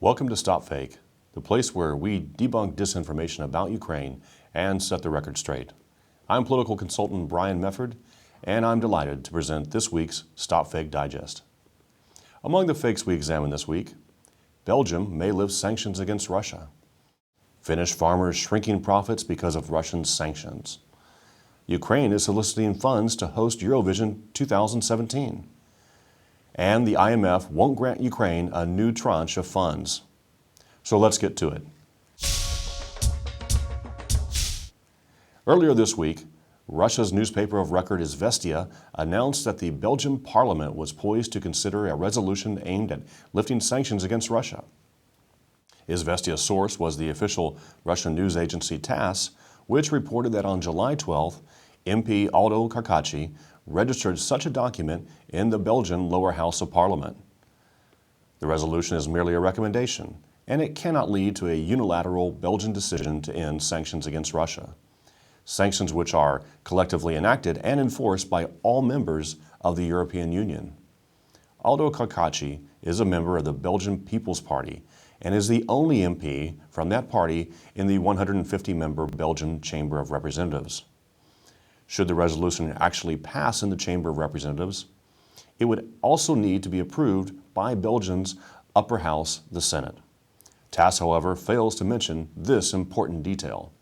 Welcome to StopFake, the place where we debunk disinformation about Ukraine and set the record straight. I'm political consultant Brian Mefford, and I'm delighted to present this week's StopFake Digest. Among the fakes we examine this week, Belgium may lift sanctions against Russia. Finnish farmers shrinking profits because of Russian sanctions. Ukraine is soliciting funds to host Eurovision 2017. And the IMF won't grant Ukraine a new tranche of funds. So let's get to it. Earlier this week, Russia's newspaper of record Izvestia announced that the Belgian Parliament was poised to consider a resolution aimed at lifting sanctions against Russia. Izvestia's source was the official Russian news agency TASS, which reported that on July 12th, MP Aldo Carcacci registered such a document in the Belgian lower house of parliament. The resolution is merely a recommendation, and it cannot lead to a unilateral Belgian decision to end sanctions against Russia. Sanctions which are collectively enacted and enforced by all members of the European Union. Aldo Carcacci is a member of the Belgian People's Party and is the only MP from that party in the 150-member Belgian Chamber of Representatives. Should the resolution actually pass in the Chamber of Representatives, it would also need to be approved by Belgium's upper house, the Senate. TASS, however, fails to mention this important detail.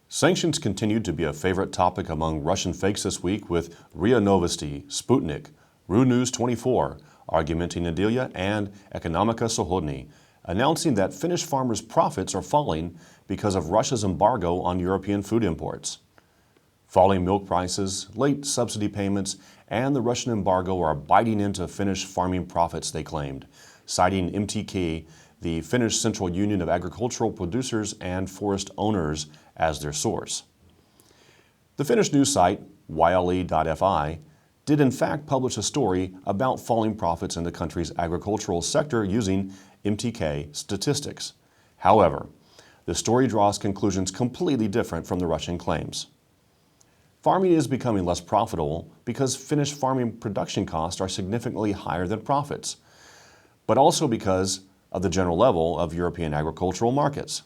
Sanctions continued to be a favorite topic among Russian fakes this week, with RIA Novosti, Sputnik, RU News 24, Argumenty Nedelya, and Ekonomika Sohodny announcing that Finnish farmers' profits are falling because of Russia's embargo on European food imports. Falling milk prices, late subsidy payments, and the Russian embargo are biting into Finnish farming profits, they claimed, citing MTK, the Finnish Central Union of Agricultural Producers and Forest Owners, as their source. The Finnish news site, yle.fi, did in fact publish a story about falling profits in the country's agricultural sector using MTK statistics. However, the story draws conclusions completely different from the Russian claims. Farming is becoming less profitable because Finnish farming production costs are significantly higher than profits, but also because of the general level of European agricultural markets.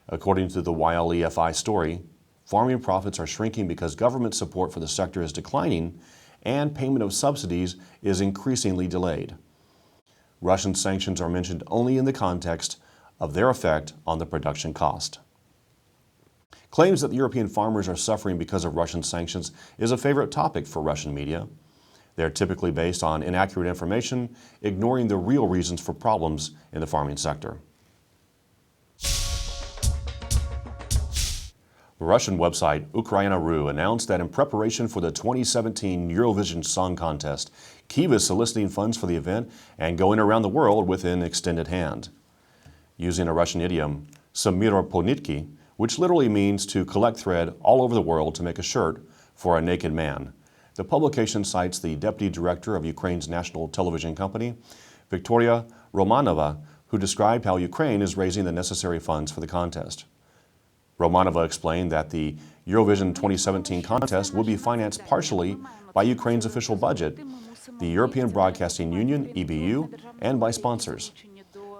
According to the YLEFI story, farming profits are shrinking because government support for the sector is declining and payment of subsidies is increasingly delayed. Russian sanctions are mentioned only in the context of their effect on the production cost. Claims that the European farmers are suffering because of Russian sanctions is a favorite topic for Russian media. They're typically based on inaccurate information, ignoring the real reasons for problems in the farming sector. The Russian website Ukraina.ru announced that in preparation for the 2017 Eurovision Song Contest, Kyiv is soliciting funds for the event and going around the world with an extended hand. Using a Russian idiom, samira ponitki, which literally means to collect thread all over the world to make a shirt for a naked man, the publication cites the deputy director of Ukraine's national television company, Victoria Romanova, who described how Ukraine is raising the necessary funds for the contest. Romanova explained that the Eurovision 2017 contest will be financed partially by Ukraine's official budget, the European Broadcasting Union, EBU, and by sponsors.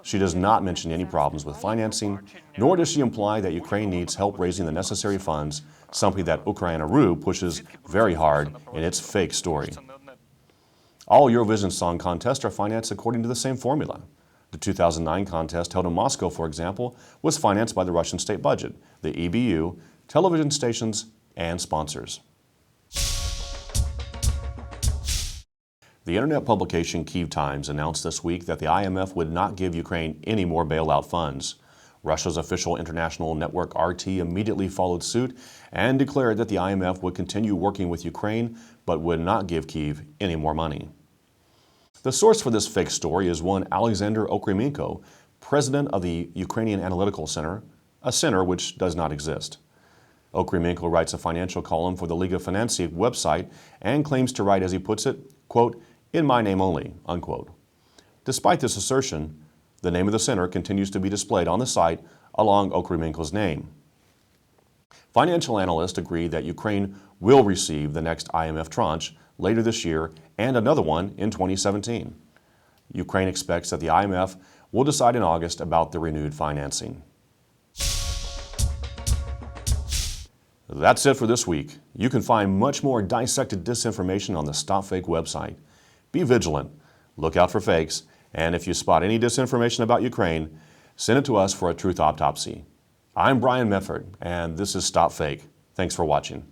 She does not mention any problems with financing, nor does she imply that Ukraine needs help raising the necessary funds, something that Ukraina.ru pushes very hard in its fake story. All Eurovision Song Contests are financed according to the same formula. The 2009 contest held in Moscow, for example, was financed by the Russian state budget, the EBU, television stations, and sponsors. The internet publication Kyiv Times announced this week that the IMF would not give Ukraine any more bailout funds. Russia's official international network RT immediately followed suit and declared that the IMF would continue working with Ukraine but would not give Kyiv any more money. The source for this fake story is one Alexander Okremenko, president of the Ukrainian Analytical Center, a center which does not exist. Okremenko writes a financial column for the Liga Financier website and claims to write, as he puts it, quote, "in my name only," unquote. Despite this assertion, the name of the center continues to be displayed on the site along Okremenko's name. Financial analysts agree that Ukraine will receive the next IMF tranche later this year and another one in 2017. Ukraine expects that the IMF will decide in August about the renewed financing. That's it for this week. You can find much more dissected disinformation on the StopFake website. Be vigilant, look out for fakes, and if you spot any disinformation about Ukraine, send it to us for a truth autopsy. I'm Brian Mefford, and this is StopFake. Thanks for watching.